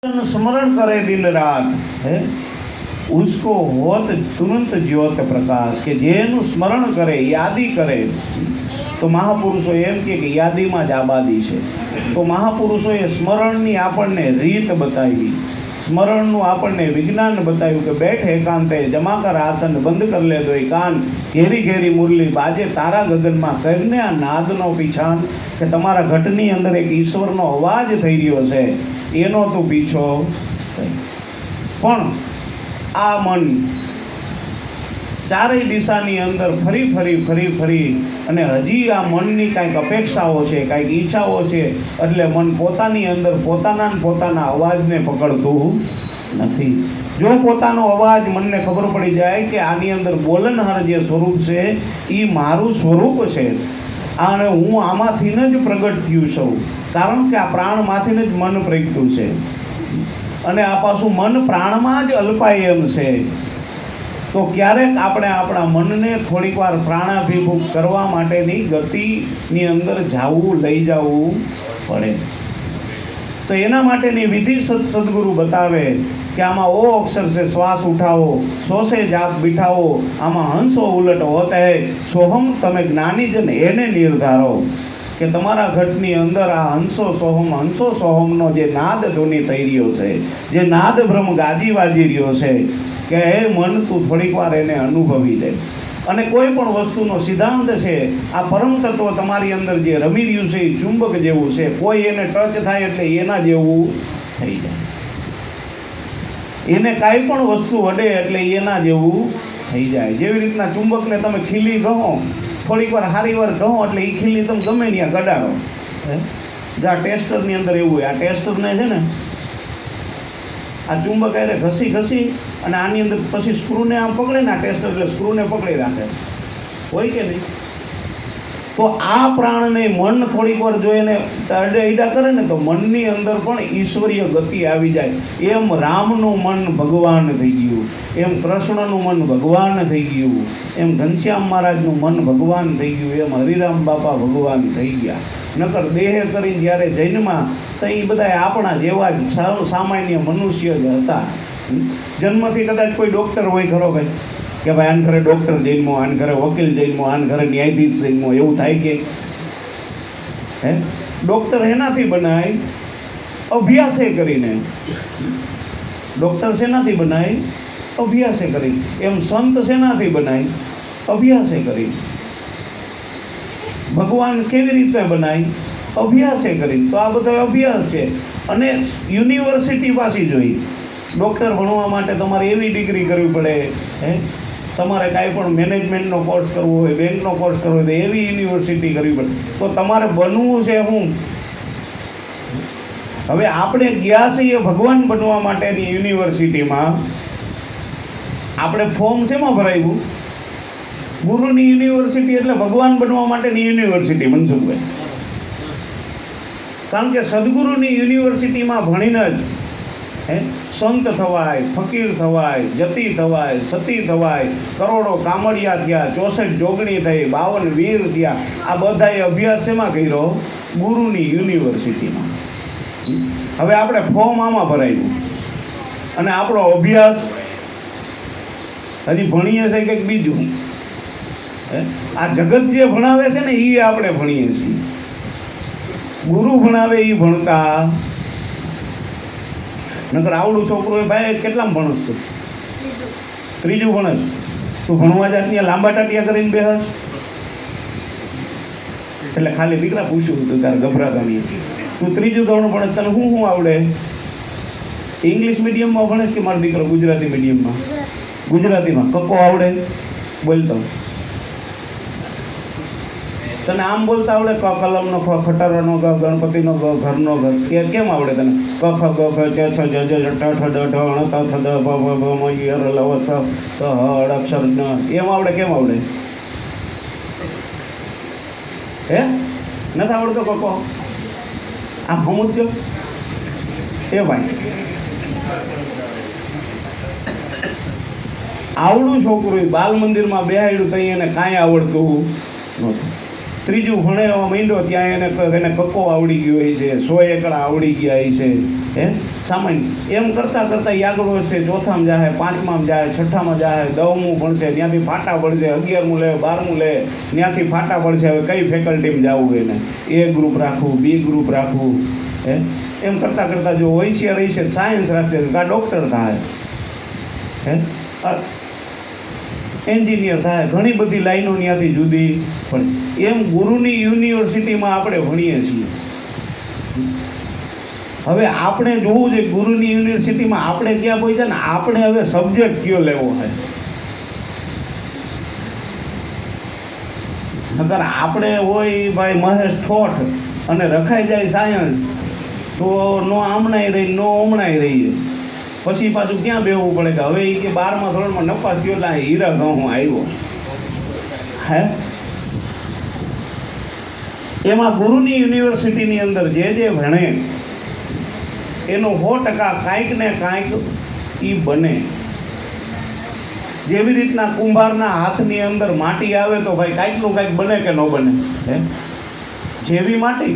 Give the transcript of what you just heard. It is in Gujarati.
स्मरण करे दिन रात है उसको होत तुरंत ज्योत प्रकाश के जेनु स्मरण करे यादी करे तो महापुरुषो एम के यादी में ज आबादी है। तो महापुरुषोए स्मरणनी आपणने रीत बतावी, स्मरणનું આપણને વિજ્ઞાન બતાવ્યું કે બેઠ એકાંતે જમા કર આસન બંધ કર લે દોય કાન ઘેરી ઘેરી મુરલી બાજે તારા ગગનમાં કરીને આ નાદનો પીછાન કે તમારા ઘટની અંદર એક ઈશ્વરનો અવાજ થઈ રહ્યો છે એનો તું પીછો પણ આ મન ચારેય દિશાની અંદર ફરી ફરી ફરી ફરી અને હજી આ મનની કાંઈક અપેક્ષાઓ છે, કાંઈક ઈચ્છાઓ છે, એટલે મન પોતાની અંદર પોતાના અવાજને પકડતું નથી। જો પોતાનો અવાજ મનને ખબર પડી જાય કે આની અંદર બોલનહાર જે સ્વરૂપ છે એ મારું સ્વરૂપ છે અને હું આમાંથી જ પ્રગટ થયું છું, કારણ કે આ પ્રાણમાંથી જ મન પ્રગટ્યું છે અને આ પાછું મન પ્રાણમાં જ અલ્પાય એમ છે। તો ક્યારેક આપણે આપણા મનને થોડીક વાર પ્રાણાભિમુખ કરવા માટેની ગતિની અંદર જાવું લઈ જવું પડે। તો એના માટેની વિધિ સદગુરુ બતાવે કે આમાં ઓ અક્ષર से શ્વાસ ઉઠાવો, સો से જાપ बिठाओ, આમાં હંસો ઉલટ હોત હે સોહમ તમે જ્ઞાનીજન એને નિર્ધારો કે તમારા ઘટની અંદર આ હંસો સોહમનો જે નાદ ધ્વનિ થઈ રહ્યો છે, જે નાદ બ્રહ્મ ગાજી વાજી રહ્યો છે કે હે મન તું થોડીક વાર એને અનુભવી લે। અને કોઈ પણ વસ્તુનો સિદ્ધાંત છે આ પરમ તત્વ તમારી અંદર જે રમી રહ્યું છે એ ચુંબક જેવું છે, કોઈ એને ટચ થાય એટલે એના જેવું થઈ જાય, એને કાંઈ પણ વસ્તુ અડે એટલે એના જેવું થઈ જાય। જેવી રીતના ચુંબકને તમે ખીલી કહો, થોડીક વાર સારી વાર કહો એટલે એ ખીલી તમે ગમે ત્યાં કઢાડો। આ ટેસ્ટરની અંદર એવું હોય, આ ટેસ્ટરને છે ને આ ચુંબક એટલે ઘસી ઘસી અને આની અંદર પછી સ્ક્રૂને આમ પકડે ને આ ટેસ્ટર એટલે સ્ક્રૂને પકડી રાખે, હોય કે નહીં? તો આ પ્રાણને મન થોડીક વાર જો એને અડા કરે ને તો મનની અંદર પણ ઈશ્વરીય ગતિ આવી જાય। એમ રામનું મન ભગવાન થઈ ગયું, એમ કૃષ્ણનું મન ભગવાન થઈ ગયું, એમ ઘનશ્યામ મહારાજનું મન ભગવાન થઈ ગયું, એમ હરિરામ બાપા ભગવાન થઈ ગયા। નકર દેહ કરીને જ્યારે જન્મા તો એ બધા આપણા જેવા જ સામાન્ય મનુષ્ય જ હતા। જન્મથી કદાચ કોઈ ડૉક્ટર હોય ખરો ભાઈ કે ભાઈ આન ઘરે ડૉક્ટર જન્મો, આન ઘરે વકીલ જન્મો, આન ઘરે ન્યાયાધીશ જન્મો, એવું થાય કે હે? ડૉક્ટર એનાથી બનાય અભ્યાસે કરીને, ડૉક્ટર શેનાથી બનાય અભ્યાસે કરી, એમ સંત શેનાથી બનાય અભ્યાસે કરી, ભગવાન કેવી રીતે બનાય અભ્યાસે કરી। તો આ બધો અભ્યાસ છે અને યુનિવર્સિટી પાછી જોઈ। ડૉક્ટર ભણવા માટે તમારે એવી ડિગ્રી કરવી પડે, હે તમારે કાંઈ પણ મેનેજમેન્ટનો કોર્સ કરવો હોય, બેંકનો કોર્સ કરવો હોય તો એવી યુનિવર્સિટી કરવી પડે। તો તમારે બનવું છે હું હવે આપણે ગયા છીએ ભગવાન બનવા માટેની યુનિવર્સિટીમાં, આપણે ફોર્મ શેમાં ભરાયું? ગુરુની યુનિવર્સિટી એટલે ભગવાન બનવા માટેની યુનિવર્સિટી મનસુખભાઈ, કારણ કે સદગુરુની યુનિવર્સિટીમાં ભણીને જ હે સંત થવાય, ફકીર થવાય, જતી થવાય, સતી થવાય, કરોડો કામડિયા થયા, 64 જોગણી થઈ, 52 વીર થયા। આ બધાએ અભ્યાસ શેમાં કર્યો? ગુરુની યુનિવર્સિટીમાં। હવે આપણે ફોર્મ આમાં ભરાયું અને આપણો અભ્યાસ હજી ભણીએ છીએ કંઈક બીજું। આ જગત જે ભણાવે છે ને એ આપણે ભણીએ છીએ, ગુરુ ભણાવે એ ભણતા નકર આવડું છોકરું ભાઈ કેટલામાં ભણસ તું? ત્રીજું ભણસ, તું ભણવા જાસ ત્યાં લાંબા ટાટિયા કરીને બેહસ એટલે ખાલી દીકરા પૂછ્યું હતું તારે ગભરાતા નહીં, તું ત્રીજું ધોરણ ભણસ, તને શું આવડે? ઇંગ્લિશ મીડિયમમાં ભણેશ કે મારો દીકરો ગુજરાતી મીડિયમમાં? ગુજરાતીમાં કક્કો આવડે બોલતો? તને આમ બોલતા આવડે? ક કલમનો ખ, ખટારાનો ગ, ગણપતિનો ગ, ઘરનો ઘર, કેમ આવડે તને? ક ખ ગ ખ ચ છ જ જ ટ ઠ ડ ઢ ણ ત થ દ ભ ભ ભ મ ય ર લ વ સ સ હ ડ અક્ષર ન, એમ આવડે? કેમ આવડે? હે નથી આવડતો કક્કો? આમ સમજો એ ભાઈ, આવડું છોકરું બાલ મંદિરમાં બેહાડ્યું તો એને કાંઈ આવડતું નહોતું। ત્રીજું ભણેવા માંડ્યો ત્યાં એને કક્કો આવડી ગયો હોય છે, 100 એકડા આવડી ગયા હોય છે, હે સામાન્ય એમ કરતાં કરતાં એ આગળ વધશે. ચોથામાં જાય, પાંચમામાં જાય, છઠ્ઠામાં જાય, 10મું ભણશે, ત્યાંથી ફાટા પડશે, 11મું લે, 12મું લે, ત્યાંથી ફાટા પડશે. હવે કઈ ફેકલ્ટીમાં જવું એને, એ ગ્રુપ રાખવું, બી ગ્રુપ રાખવું, હે એમ કરતાં કરતાં જો હોશિયાર રહી છે, સાયન્સ રાખશે કાં ડૉક્ટર થાય, હે એન્જિનિયર થાય, ઘણી બધી લાઈનો ત્યાંથી જુદી પણ એમ ગુરુની યુનિવર્સિટીમાં આપણે ભણીએ છીએ. હવે આપણે જોવું છે ગુરુની યુનિવર્સિટીમાં આપણે ક્યાં પહોંચ્યા ને આપણે હવે સબ્જેક્ટ કયો લેવો છે. અગર આપણે હોય ભાઈ મહેશ ઠોઠ અને રખાઈ જાય સાયન્સ તો નો આમણાય રહી નો હમણાય રહીએ. પછી પાછું ક્યાં બેવું પડે કે હવે એ કે 12મા ધોરણમાં નફા થયો એટલે હીરા ઘઉં આવ્યો. હે એમાં ગુરુની યુનિવર્સિટીની અંદર જે ભણે એનું 100% કાંઈક ને કાંઈક એ બને. જેવી રીતના કુંભારના હાથની અંદર માટી આવે તો ભાઈ કાંઈકનું કાંઈક બને કે ન બને, હે જેવી માટી